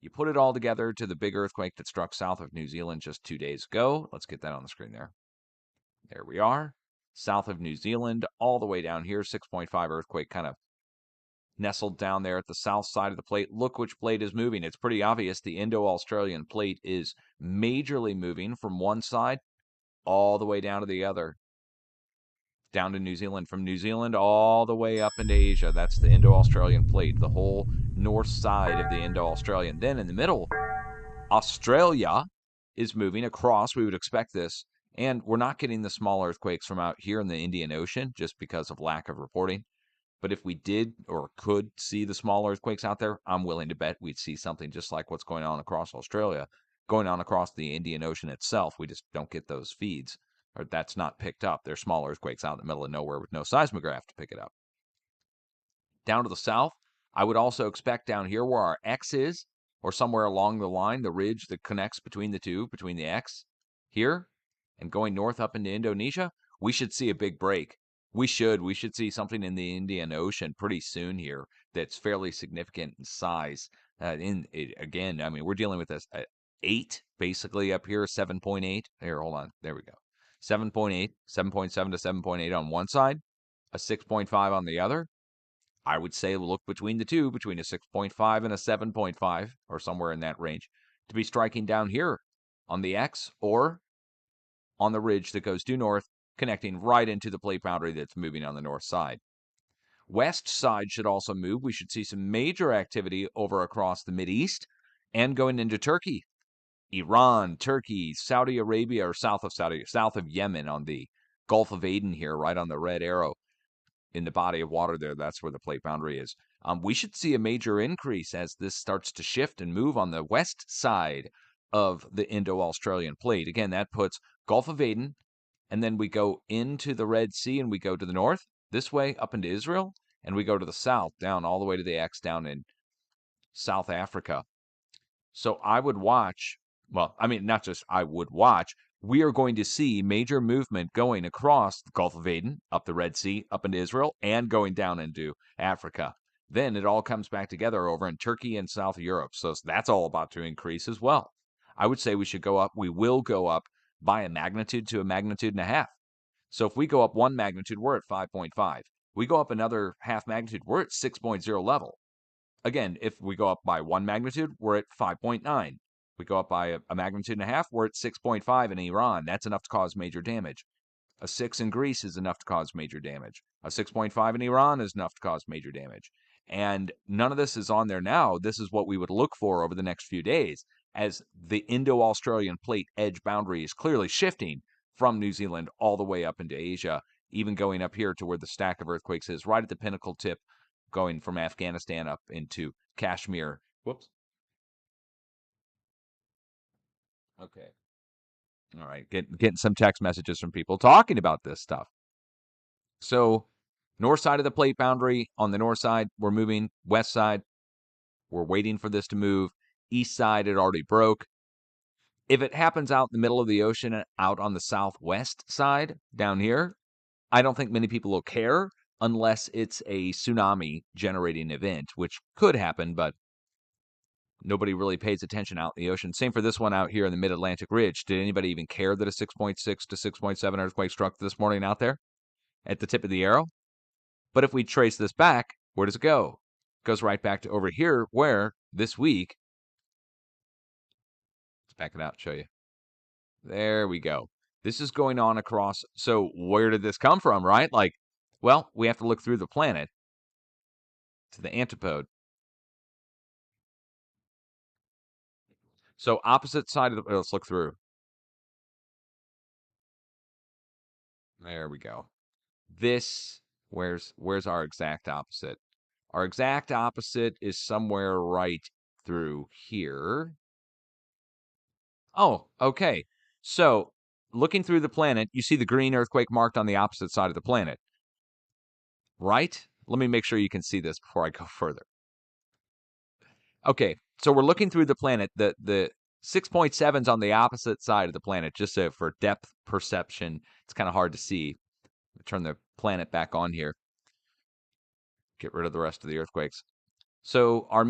You put it all together to the big earthquake that struck south of New Zealand just 2 days ago. Let's get that on the screen there. There we are. South of New Zealand, all the way down here, 6.5 earthquake kind of nestled down there at the south side of the plate. Look which plate is moving. It's pretty obvious the Indo-Australian plate is majorly moving from one side all the way down to the other. Down to New Zealand, from New Zealand all the way up into Asia. That's the Indo-Australian plate, the whole north side of the Indo-Australian. Then in the middle, Australia is moving across. We would expect this. And we're not getting the small earthquakes from out here in the Indian Ocean just because of lack of reporting. But if we did or could see the small earthquakes out there, I'm willing to bet we'd see something just like what's going on across Australia, going on across the Indian Ocean itself. We just don't get those feeds, or that's not picked up. There's small earthquakes out in the middle of nowhere with no seismograph to pick it up. Down to the south, I would also expect down here where our X is, or somewhere along the line, the ridge that connects between the two, between the X here and going north up into Indonesia, we should see a big break. We should see something in the Indian Ocean pretty soon here that's fairly significant in size. Again, I mean, we're dealing with a 8 basically up here, 7.8. Here, hold on. There we go. 7.8, 7.7 to 7.8 on one side, a 6.5 on the other. I would say look between the two, between a 6.5 and a 7.5, or somewhere in that range, to be striking down here on the X or on the ridge that goes due north, connecting right into the plate boundary that's moving on the north side. West side should also move. We should see some major activity over across the Mideast and going into Turkey. Iran, Turkey, Saudi Arabia, or south of Yemen on the Gulf of Aden here, right on the red arrow in the body of water there. That's where the plate boundary is. We should see a major increase as this starts to shift and move on the west side of the Indo-Australian plate. Again, that puts Gulf of Aden, and then we go into the Red Sea and we go to the north, this way up into Israel, and we go to the south, down all the way to the X down in South Africa. So I would watch, well, I mean, not just I would watch, we are going to see major movement going across the Gulf of Aden, up the Red Sea, up into Israel, and going down into Africa. Then it all comes back together over in Turkey and South Europe. So that's all about to increase as well. I would say we should go up. We will go up by a magnitude to a magnitude and a half. So if we go up one magnitude, we're at 5.5. We go up another half magnitude, we're at 6.0 level. Again, if we go up by one magnitude, we're at 5.9. We go up by a magnitude and a half, we're at 6.5 in Iran. That's enough to cause major damage. A 6 in Greece is enough to cause major damage. A 6.5 in Iran is enough to cause major damage. And none of this is on there now. This is what we would look for over the next few days as the Indo-Australian plate edge boundary is clearly shifting from New Zealand all the way up into Asia, even going up here to where the stack of earthquakes is, right at the pinnacle tip, going from Afghanistan up into Kashmir. Whoops. Okay. All right. Getting some text messages from people talking about this stuff. So, north side of the plate boundary, on the north side, we're moving. West side, we're waiting for this to move. East side, it already broke. If it happens out in the middle of the ocean and out on the southwest side down here, I don't think many people will care unless it's a tsunami generating event, which could happen, but nobody really pays attention out in the ocean. Same for this one out here in the mid-Atlantic ridge. Did anybody even care that a 6.6 to 6.7 earthquake struck this morning out there at the tip of the arrow? But if we trace this back, where does it go? It goes right back to over here where this week, let's back it out and show you. There we go. This is going on across. So where did this come from, right? Like, well, we have to look through the planet to the Antipode. So opposite side of the, let's look through. There we go. This, where's our exact opposite? Our exact opposite is somewhere right through here. Oh, okay. So looking through the planet, you see the green earthquake marked on the opposite side of the planet, right? Let me make sure you can see this before I go further. Okay, so we're looking through the planet. The 6.7's on the opposite side of the planet, just so for depth perception. It's kind of hard to see. Turn the planet back on here. Get rid of the rest of the earthquakes. So our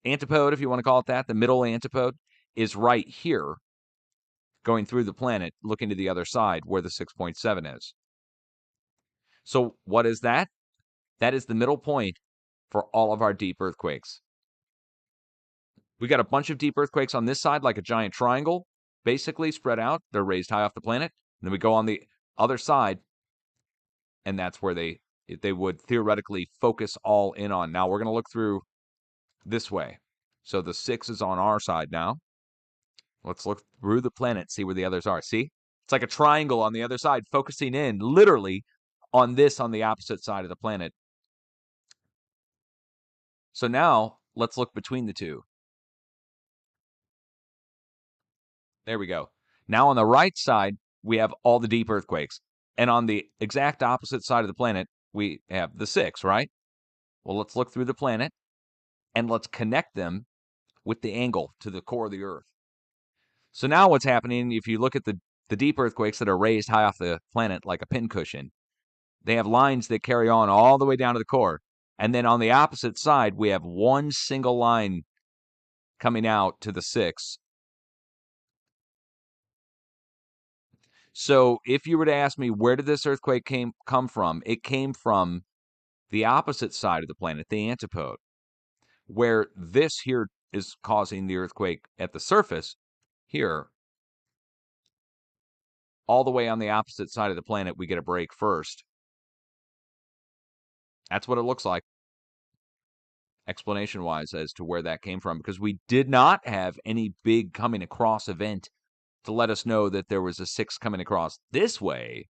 antipode, if you want to call it that, the middle antipode, is right here, going through the planet, looking to the other side where the 6.7 is. So what is that? That is the middle point for all of our deep earthquakes. We got a bunch of deep earthquakes on this side, like a giant triangle, basically spread out. They're raised high off the planet. And then we go on the other side, and that's where they would theoretically focus all in on. Now we're going to look through this way. So the 6 is on our side now. Let's look through the planet, see where the others are. See? It's like a triangle on the other side, focusing in literally on this on the opposite side of the planet. So now let's look between the two. There we go. Now on the right side, we have all the deep earthquakes. And on the exact opposite side of the planet, we have the 6, right? Well, let's look through the planet and let's connect them with the angle to the core of the Earth. So now what's happening, if you look at the deep earthquakes that are raised high off the planet like a pincushion, they have lines that carry on all the way down to the core. And then on the opposite side, we have one single line coming out to the 6. So if you were to ask me, where did this earthquake come from? It came from the opposite side of the planet, the Antipode, where this here is causing the earthquake at the surface here. All the way on the opposite side of the planet, we get a break first. That's what it looks like, explanation-wise, as to where that came from, because we did not have any big coming across event to let us know that there was a 6 coming across this way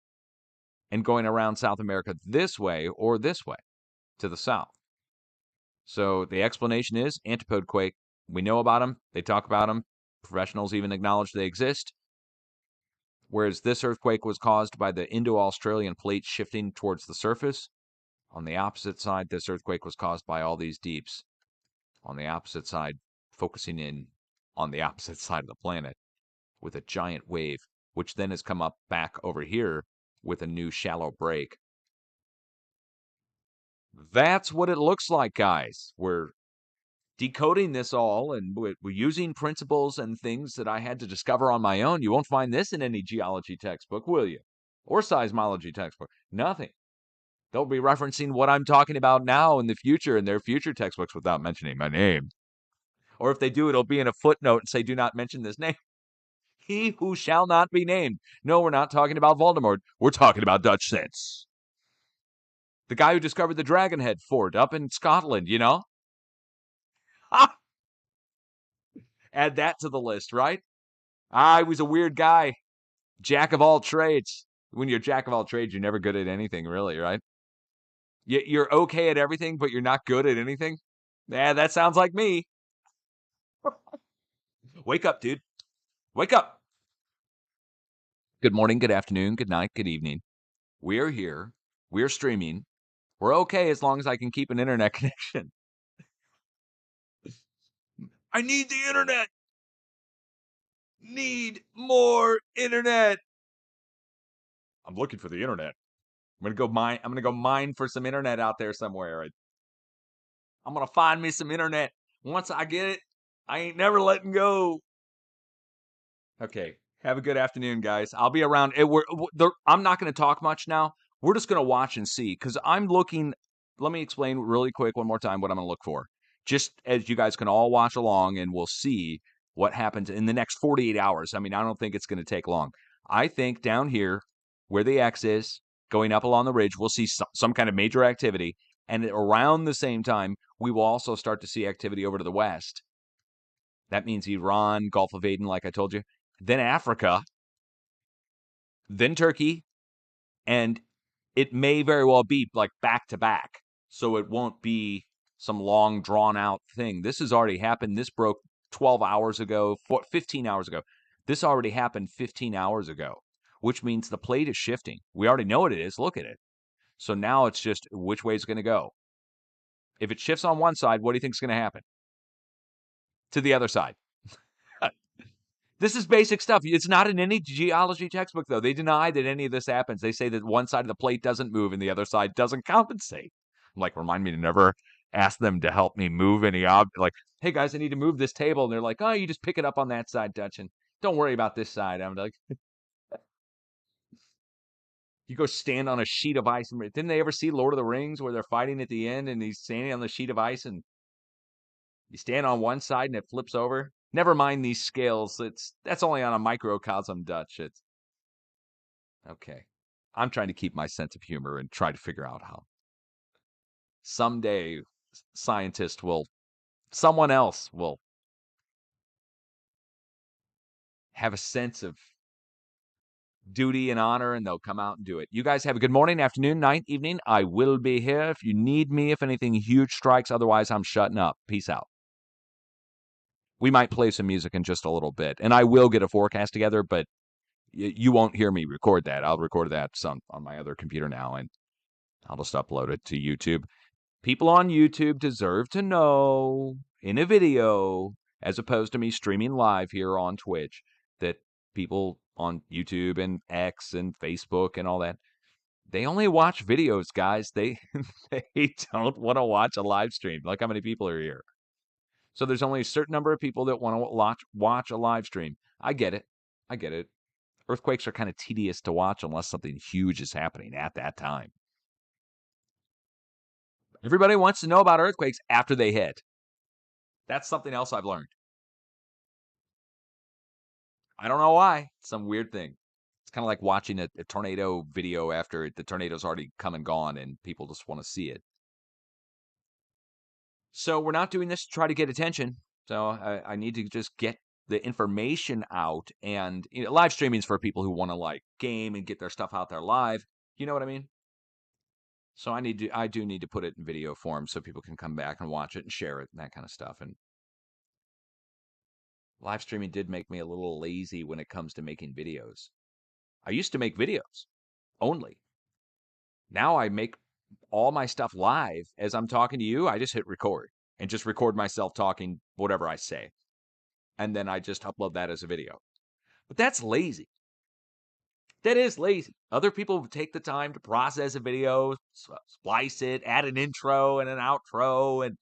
and going around South America this way or this way to the south. So the explanation is Antipode quake. We know about them. They talk about them. Professionals even acknowledge they exist. Whereas this earthquake was caused by the Indo-Australian plate shifting towards the surface. On the opposite side, this earthquake was caused by all these deeps. On the opposite side, focusing in on the opposite side of the planet with a giant wave, which then has come up back over here with a new shallow break. That's what it looks like, guys. We're decoding this all, and we're using principles and things that I had to discover on my own. You won't find this in any geology textbook, will you? Or seismology textbook. Nothing. They'll be referencing what I'm talking about now in the future in their future textbooks without mentioning my name. Or if they do, it'll be in a footnote and say, do not mention this name. He who shall not be named. No, we're not talking about Voldemort. We're talking about Dutch Sense. The guy who discovered the Dragonhead fort up in Scotland, you know? Ah! Add that to the list, right? I was a weird guy. Jack of all trades. When you're jack of all trades, you're never good at anything, really, right? You're okay at everything, but you're not good at anything? Yeah, that sounds like me. Wake up, dude. Wake up. Good morning, good afternoon, good night, good evening. We're here. We're streaming. We're okay as long as I can keep an internet connection. I need the internet. Need more internet. I'm looking for the internet. I'm gonna go mine for some internet out there somewhere. I'm gonna find me some internet. Once I get it, I ain't never letting go. Okay. Have a good afternoon, guys. I'll be around. I'm not going to talk much now. We're just going to watch and see because I'm looking. Let me explain really quick one more time what I'm going to look for. Just as you guys can all watch along and we'll see what happens in the next 48 hours. I mean, I don't think it's going to take long. I think down here where the X is going up along the ridge, we'll see some kind of major activity. And around the same time, we will also start to see activity over to the west. That means Iran, Gulf of Aden, like I told you. Then Africa, then Turkey, and it may very well be like back to back. So it won't be some long drawn out thing. This has already happened. This broke 12 hours ago, 15 hours ago. This already happened 15 hours ago, which means the plate is shifting. We already know what it is. Look at it. So now it's just which way it's going to go. If it shifts on one side, what do you think is going to happen? To the other side. This is basic stuff. It's not in any geology textbook, though. They deny that any of this happens. They say that one side of the plate doesn't move and the other side doesn't compensate. I'm like, remind me to never ask them to help me move any object. Like, hey guys, I need to move this table. And they're like, oh, you just pick it up on that side, Dutch, and don't worry about this side. I'm like, you go stand on a sheet of ice. Didn't they ever see Lord of the Rings where they're fighting at the end and he's standing on the sheet of ice and you stand on one side and it flips over? Never mind these scales. That's only on a microcosm, Dutch. It's okay. I'm trying to keep my sense of humor and try to figure out how someday scientists will, someone else will have a sense of duty and honor and they'll come out and do it. You guys have a good morning, afternoon, night, evening. I will be here if you need me, if anything huge strikes. Otherwise, I'm shutting up. Peace out. We might play some music in just a little bit, and I will get a forecast together, but you won't hear me record that. I'll record that on my other computer now, and I'll just upload it to YouTube. People on YouTube deserve to know in a video, as opposed to me streaming live here on Twitch, that people on YouTube and X and Facebook and all that, they only watch videos, guys. They they don't want to watch a live stream. Like, how many people are here? So there's only a certain number of people that want to watch a live stream. I get it. I get it. Earthquakes are kind of tedious to watch unless something huge is happening at that time. Everybody wants to know about earthquakes after they hit. That's something else I've learned. I don't know why. It's some weird thing. It's kind of like watching a tornado video after the tornado's already come and gone and people just want to see it. So we're not doing this to try to get attention. So I need to just get the information out, and live streaming is for people who want to like game and get their stuff out there live. You know what I mean? So I do need to put it in video form so people can come back and watch it and share it and that kind of stuff. And live streaming did make me a little lazy when it comes to making videos. I used to make videos only. Now I make all my stuff live. As I'm talking to you, I just hit record and just record myself talking whatever I say. And then I just upload that as a video. But that's lazy. That is lazy. Other people take the time to process a video, splice it, add an intro and an outro, and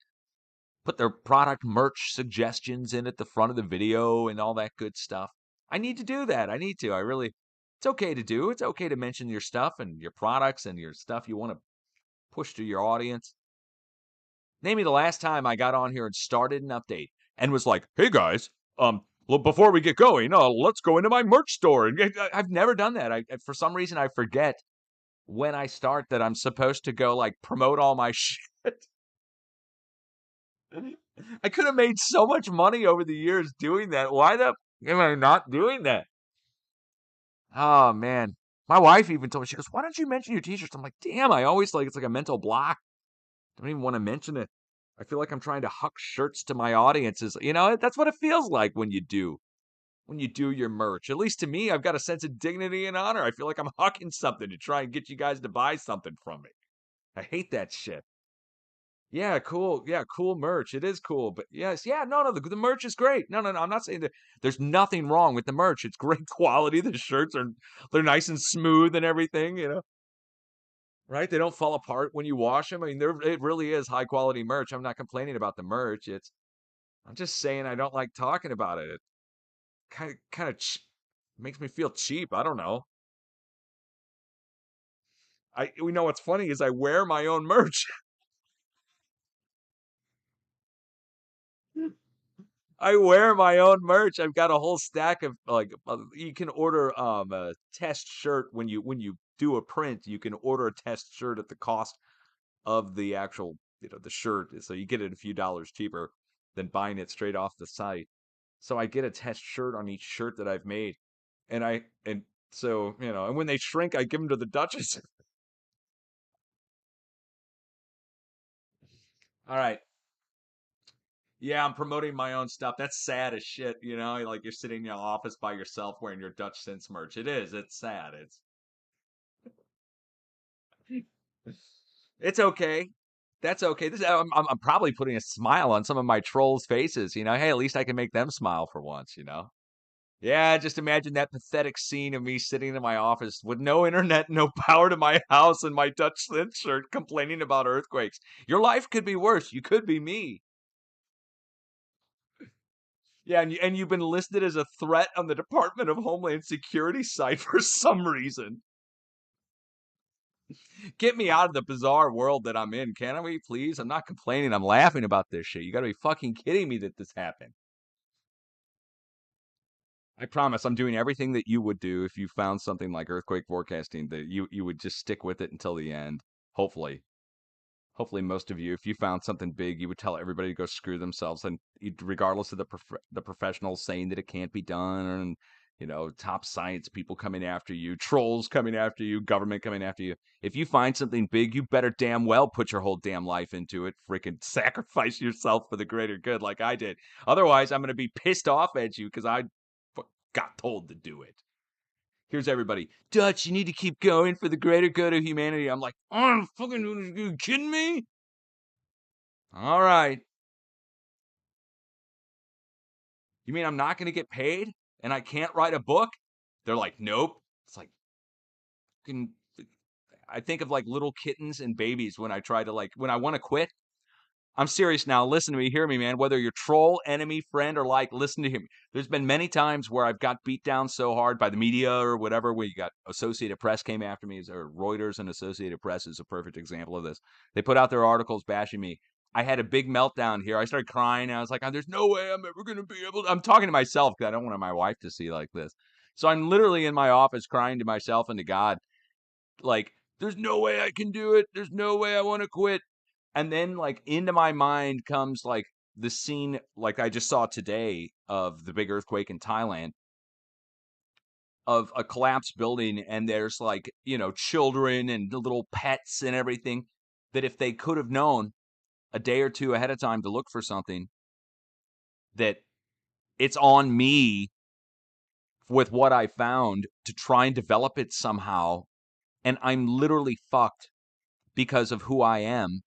put their product merch suggestions in at the front of the video and all that good stuff. I need to do that. I need to. It's okay to do. It's okay to mention your stuff and your products and your stuff you want to push to your audience. Name me the last time I got on here and started an update and was like, hey guys, well, before we get going, let's go into my merch store. And I've never done that. For some reason, I forget when I start that I'm supposed to go like promote all my shit. I could have made so much money over the years doing that. Why the am I not doing that? Oh man. My wife even told me, she goes, why don't you mention your t-shirts? I'm like, damn, I always it's like a mental block. I don't even want to mention it. I feel like I'm trying to huck shirts to my audiences. That's what it feels like when you do your merch. At least to me, I've got a sense of dignity and honor. I feel like I'm hucking something to try and get you guys to buy something from me. I hate that shit. Yeah, cool. Yeah, cool merch. It is cool. But yes, yeah, no, the merch is great. No, I'm not saying that there's nothing wrong with the merch. It's great quality. The shirts they're nice and smooth and everything. Right? They don't fall apart when you wash them. I mean, it really is high quality merch. I'm not complaining about the merch. I'm just saying I don't like talking about it. It kind of makes me feel cheap. I don't know. We know what's funny is I wear my own merch. I wear my own merch. I've got a whole stack of you can order a test shirt when you do a print. You can order a test shirt at the cost of the actual the shirt, so you get it a few dollars cheaper than buying it straight off the site. So I get a test shirt on each shirt that I've made, and so and when they shrink, I give them to the Duchess. All right. Yeah, I'm promoting my own stuff. That's sad as shit, like you're sitting in your office by yourself wearing your Dutch Sense merch. It is. It's sad. It's okay. That's okay. I'm probably putting a smile on some of my trolls' faces. Hey, at least I can make them smile for once. Yeah, just imagine that pathetic scene of me sitting in my office with no internet, no power to my house, and my Dutch thin shirt complaining about earthquakes. Your life could be worse. You could be me. Yeah, and you've been listed as a threat on the Department of Homeland Security site for some reason. Get me out of the bizarre world that I'm in, can we, please? I'm not complaining. I'm laughing about this shit. You gotta be fucking kidding me that this happened. I promise I'm doing everything that you would do if you found something like earthquake forecasting, that you would just stick with it until the end. Hopefully. Hopefully most of you, if you found something big, you would tell everybody to go screw themselves, and regardless of the professionals saying that it can't be done, and top science people coming after you, trolls coming after you, government coming after you. If you find something big, you better damn well put your whole damn life into it. Freaking sacrifice yourself for the greater good like I did. Otherwise, I'm going to be pissed off at you because I got told to do it. Here's everybody. Dutch, you need to keep going for the greater good of humanity. I'm like, oh, fucking, are you kidding me? All right. You mean I'm not going to get paid and I can't write a book? They're like, nope. It's like, fucking, I think of like little kittens and babies when I try to when I want to quit. I'm serious now. Listen to me, hear me, man. Whether you're troll, enemy, friend, or listen to him. There's been many times where I've got beat down so hard by the media or whatever, where you got Associated Press came after me, or Reuters and Associated Press is a perfect example of this. They put out their articles bashing me. I had a big meltdown here. I started crying. I was like, "There's no way I'm ever going to be able to." I'm talking to myself because I don't want my wife to see like this. So I'm literally in my office crying to myself and to God, like, there's no way I can do it. There's no way I want to quit. And then into my mind comes the scene like I just saw today of the big earthquake in Thailand, of a collapsed building, and there's children and the little pets and everything, that if they could have known a day or two ahead of time to look for something, that it's on me with what I found to try and develop it somehow, and I'm literally fucked because of who I am.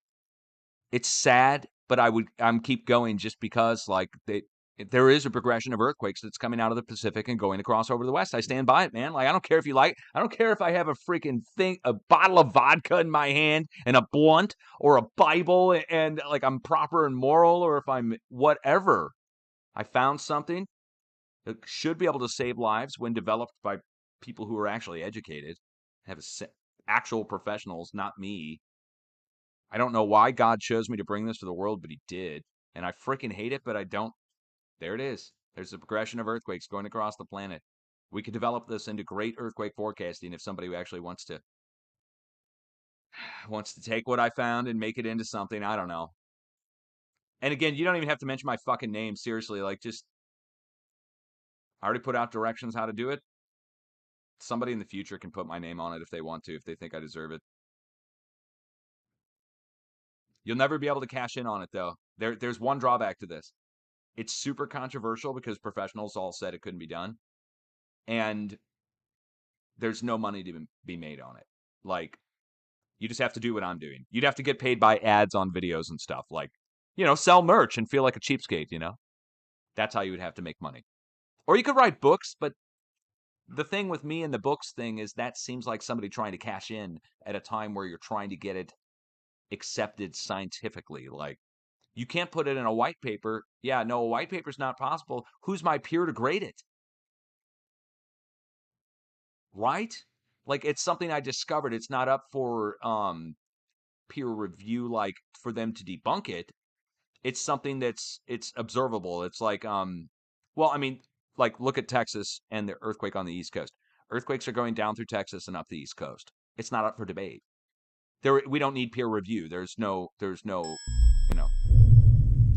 It's sad, but I'm keep going just because there is a progression of earthquakes that's coming out of the Pacific and going across over the West. I stand by it, man. Like, I don't care if you like, I don't care if I have a freaking a bottle of vodka in my hand and a blunt or a Bible, and I'm proper and moral, or if I'm whatever. I found something that should be able to save lives when developed by people who are actually educated, have actual professionals, not me. I don't know why God chose me to bring this to the world, but he did. And I freaking hate it, but I don't. There it is. There's a progression of earthquakes going across the planet. We could develop this into great earthquake forecasting if somebody who actually wants to take what I found and make it into something. I don't know. And again, you don't even have to mention my fucking name. Seriously, just I already put out directions how to do it. Somebody in the future can put my name on it if they want to, if they think I deserve it. You'll never be able to cash in on it though. There's one drawback to this. It's super controversial because professionals all said it couldn't be done, and there's no money to be made on it. You just have to do what I'm doing. You'd have to get paid by ads on videos and stuff, sell merch and feel like a cheapskate. That's how you would have to make money. Or you could write books, but the thing with me and the books thing is that seems like somebody trying to cash in at a time where you're trying to get it accepted scientifically. You can't put it in a white paper. Yeah, no, a white paper's not possible. Who's my peer to grade it? Right? It's something I discovered. It's not up for peer review, for them to debunk it. It's something it's observable. It's well, I mean, look at Texas and the earthquake on the East Coast. Earthquakes are going down through Texas and up the East Coast. It's not up for debate. We don't need peer review. There's no, you know.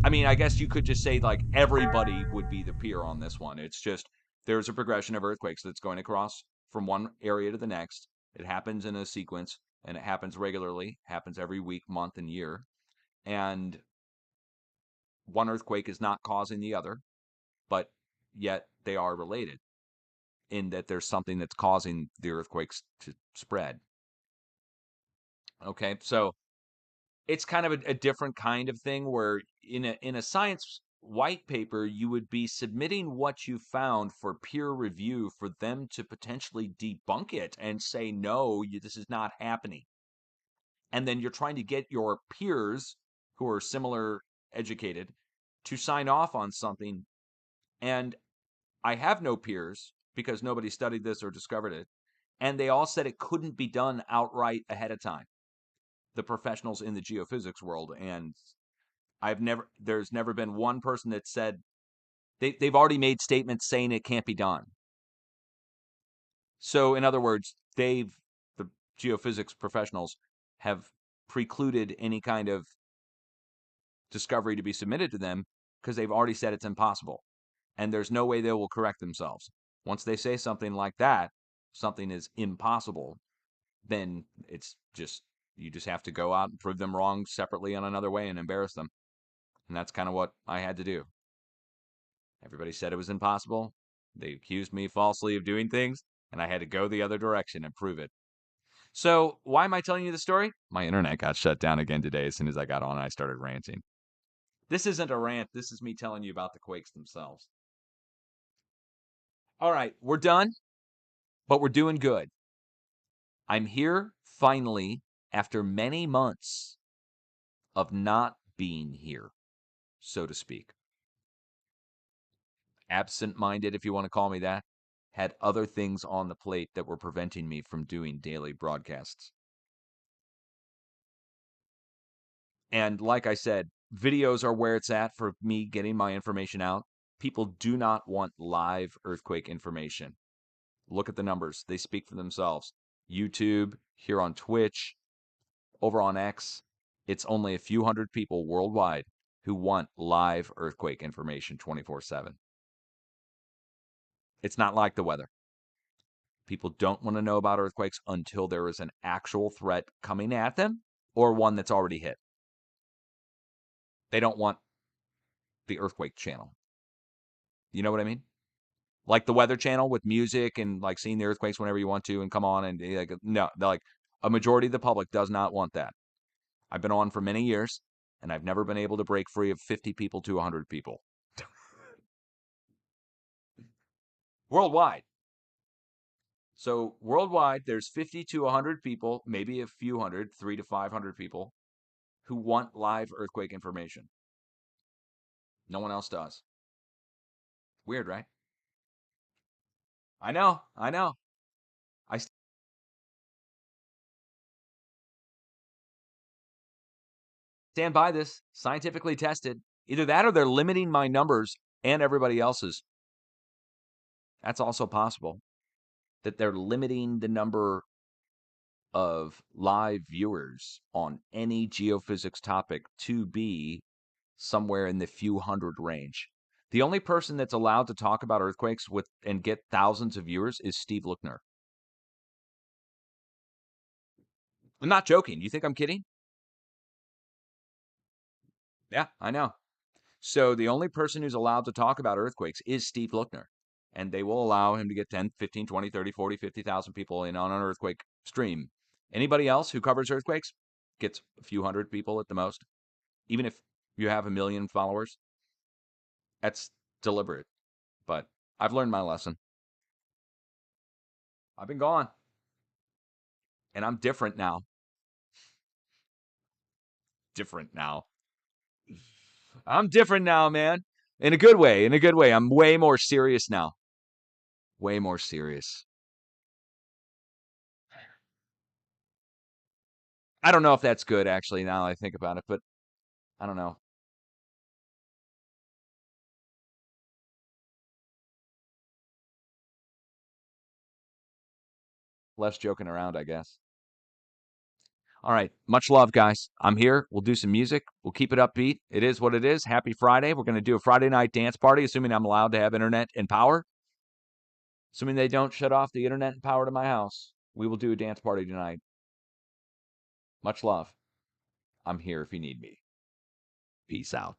I mean, I guess you could just say everybody would be the peer on this one. It's just there's a progression of earthquakes that's going across from one area to the next. It happens in a sequence, and it happens regularly, happens every week, month, and year. And one earthquake is not causing the other, but yet they are related in that there's something that's causing the earthquakes to spread. Okay, so it's kind of a different kind of thing where in a science white paper, you would be submitting what you found for peer review for them to potentially debunk it and say, no, this is not happening. And then you're trying to get your peers who are similar educated to sign off on something. And I have no peers because nobody studied this or discovered it. And they all said it couldn't be done outright ahead of time. The professionals in the geophysics world. And there's never been one person that said they've already made statements saying it can't be done. So in other words, the geophysics professionals have precluded any kind of discovery to be submitted to them because they've already said it's impossible. And there's no way they will correct themselves. Once they say something like that, something is impossible, then you just have to go out and prove them wrong separately on another way and embarrass them. And that's kind of what I had to do. Everybody said it was impossible. They accused me falsely of doing things, and I had to go the other direction and prove it. So, why am I telling you the story? My internet got shut down again today as soon as I got on. I started ranting. This isn't a rant. This is me telling you about the quakes themselves. All right, we're done, but we're doing good. I'm here finally after many months of not being here, so to speak. Absent-minded, if you want to call me that. Had other things on the plate that were preventing me from doing daily broadcasts. And like I said, videos are where it's at for me getting my information out. People do not want live earthquake information. Look at the numbers. They speak for themselves. YouTube, here on Twitch, over on X, it's only a few hundred people worldwide who want live earthquake information 24/7. It's not like the weather. People don't want to know about earthquakes until there is an actual threat coming at them or one that's already hit. They don't want the earthquake channel. You know what I mean? Like the Weather Channel with music and like seeing the earthquakes whenever you want to and come on and like no, like a majority of the public does not want that. I've been on for many years and I've never been able to break free of 50 people to 100 people. Worldwide. So worldwide, there's 50 to 100 people, maybe a few hundred, 300 to 500 people who want live earthquake information. No one else does. Weird, right? I know. I stand by this, scientifically tested. Either that or they're limiting my numbers and everybody else's. That's also possible. That they're limiting the number of live viewers on any geophysics topic to be somewhere in the few hundred range. The only person that's allowed to talk about earthquakes with and get thousands of viewers is Steve Lookner. I'm not joking. You think I'm kidding? Yeah, I know. So the only person who's allowed to talk about earthquakes is Steve Lookner. And they will allow him to get 10, 15, 20, 30, 40, 50,000 people in on an earthquake stream. Anybody else who covers earthquakes gets a few hundred people at the most. Even if you have 1 million followers, that's deliberate. But I've learned my lesson. I've been gone. And I'm different now. Different now. I'm different now, man. In a good way. In a good way. I'm way more serious now. Way more serious. I don't know if that's good, actually, now that I think about it, but I don't know. Less joking around, I guess. All right. Much love, guys. I'm here. We'll do some music. We'll keep it upbeat. It is what it is. Happy Friday. We're going to do a Friday night dance party, assuming I'm allowed to have internet and power. Assuming they don't shut off the internet and power to my house, we will do a dance party tonight. Much love. I'm here if you need me. Peace out.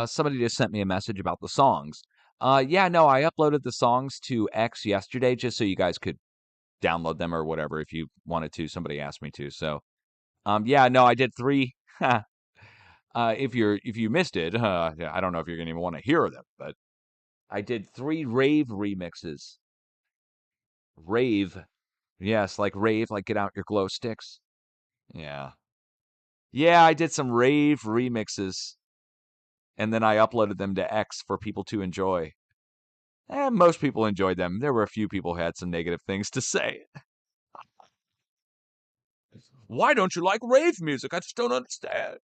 Somebody just sent me a message about the songs. Yeah, no, I uploaded the songs to X yesterday just so you guys could download them or whatever if you wanted to. Somebody asked me to. So, yeah, no, I did 3. If you missed it, yeah, I don't know if you're gonna even want to hear them, but I did 3 rave remixes. Rave, yes, like rave, like get out your glow sticks. Yeah, yeah, I did some rave remixes, and then I uploaded them to X for people to enjoy. And most people enjoyed them. There were a few people who had some negative things to say. Why don't you like rave music? I just don't understand.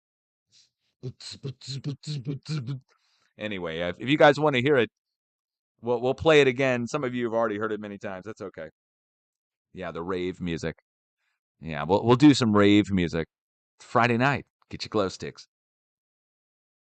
Anyway, if you guys want to hear it, we'll play it again. Some of you have already heard it many times. That's okay. Yeah, the rave music. Yeah, we'll do some rave music. Friday night. Get your glow sticks.